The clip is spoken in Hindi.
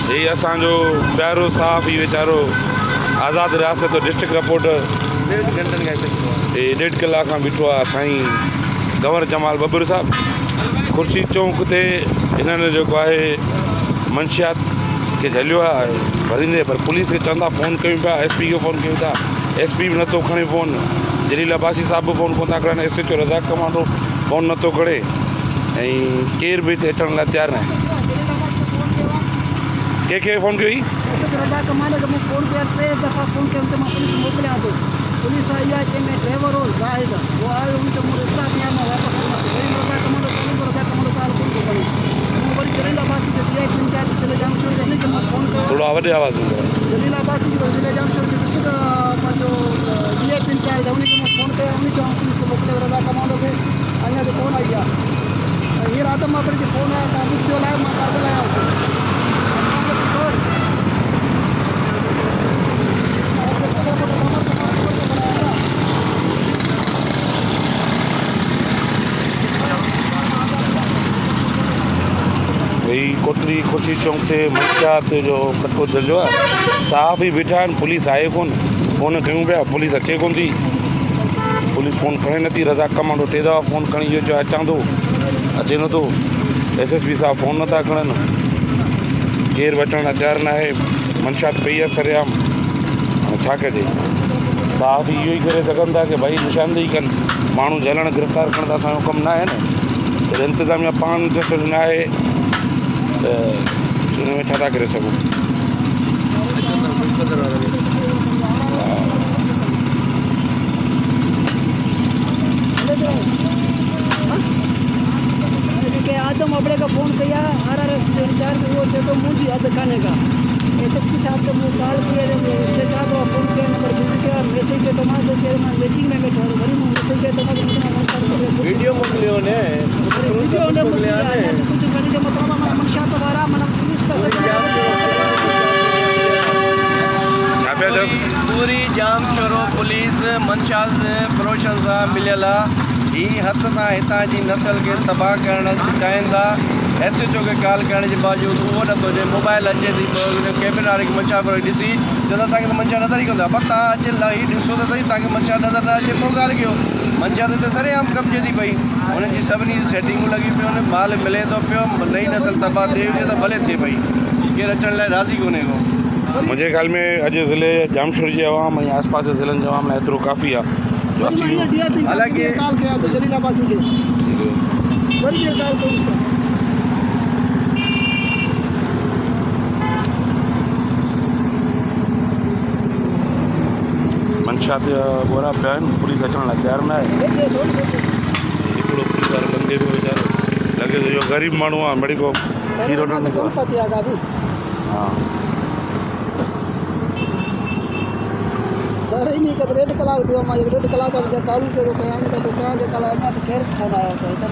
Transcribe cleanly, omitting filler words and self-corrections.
ये असांजो प्यारो साहब ही वीचारो आज़ाद रियासत डिस्ट्रिक्ट रिपोर्टर 1.5 कलाक खां बीठो आहे साईं गंवर जमाल बब्बर साहब खुर्शी चौक ते इन्हनि जेको आहे मंशियात के झलियो आहे भरींदे, पर पुलिस खे चवंदा फ़ोन कयूं पिया, SP खे फ़ोन कयूं था, SP बि नथो खणे फ़ोन, जलील अब्बासी साहब बि फ़ोन कोन था करनि, SHO रज़ाक कमांडो फ़ोन नथो खणे, ऐं केर बि हिते अचण लाइ तयारु न आहे। कंहिंखे फ़ोन कयो हुई? रज़ाक कमांडो खे फ़ोन कया 3 दफ़ा फ़ोन कयो त मां पुलिस मोकिलियां थो। पुलिस आई आहे जंहिंमें ड्राइवर हो ज़ाहिद, वो आयो हुई त मूं रिश्ता कया, मां वापसि रज़ाक कमांडो साल कोन थो खणे। मूं वरी जलील अब्बासी जो DI पंचायत ज़िले जामशोर जो हुनखे मां फ़ोन कयो, थोरो वॾे आवाज़ में जलील अब्बासी जो ज़िले जामशोर जो डिस्ट्रिक्ट पंहिंजो DI पंचायत आहे हुनखे मां फ़ोन कयो, हुन चयो पुलिस खे मोकिलियो रज़ाक कमांडो खे, अञा त कोन आई आहे। हींअर आदम मां जो फ़ोन आया तव्हां ॿुधियो लाइ मां कारगिल आहियां हुते। भई कोटली खुर्शी चौक ते मंशियात जो कटो झलियो आहे, साफ़ ई बीठा आहिनि, पुलिस आहे कोन, फ़ोन कयूं पिया पुलिस अचे कोन थी, पुलिस फ़ोन खणे नथी। रज़ाक कमांडो 3 दफ़ा फ़ोन खणी इहो चयो अचां थो, अचे नथो, SSP साहब फ़ोन नथा खणनि, केर बि अचण लाइ तयारु न आहे, मंशियात पई आहे सरेआम, हाणे छा कजे। साफ़ इहो ई करे सघनि था की भई निशानदेही कनि, माण्हू झलण गिरफ़्तार करण त असांजो कमु न आहे न, त इंतिज़ामिया पाण इंट्रस्टेड न आहे त हुन में छा था करे सघूं। आदम अबड़े का फ़ोन किया, RRS जो इंचार्ज वो चलो मुझी हद खाने का SSP साहब तो मुँह कॉल किए फ़ोन किया, नंबर बिजी किया, मैसेज के तमाम से चेयरमैन मीटिंग में बैठो वरी मैसेज के तमाम वीडियो मोकिलियो ने कुछ वरी जो मतलब मंशियात वारा मन पुलिस का पूरी जाम छोरो पुलिस मंशियात प्रोशन सां मिलियल आहे, ही हथ सां हितां जी नस्ल खे तबाह करण चाहिनि था। SHO खे कॉल करण जे बावजूदि उहो नथो अचे, मोबाइल अचे थी कैबिन वारे खे मंशियात वारो ॾिसी चवंदा तव्हांखे त मंशियात नज़र ई कंदा, पर तव्हां अचे ही ॾिसो त सही तव्हांखे मंशियात नज़र न अचे पोइ ॻाल्हि कयो। मंशियात हिते सरेआम कमिजे थी पई, हुननि जी सभिनी सेटिंगूं लॻी पियूं आहिनि, माल मिले थो पियो, नई नस्ल तबाह थिए हुजे त भले थिए पई, केरु अचण लाइ राज़ी कोन्हे को। मुंहिंजे ख़्याल में अॼु ज़िले जामशोर जी आवाम ऐं आस पास जे ज़िलनि जे आवाम लाइ एतिरो काफ़ी आहे। हालांकि कॉल किया तो जलील अब्बासी के वरी भी कॉल करूं मंशियात गोरा पिया आहिनि, पुलिस अचण लाइ तयारु न आहे। हिकिड़ो पुलिस वारो लंघे पियो वीचारो, लॻे थो इहो ग़रीब माण्हू आहे, मिड़ी को खीरो न निकिरो। हा सर इन का 1.5 कलाक दियो, मां 1.5 कलाक चालू कयो कयां त कयां जे कला अञा केरु फ़ोन आयो त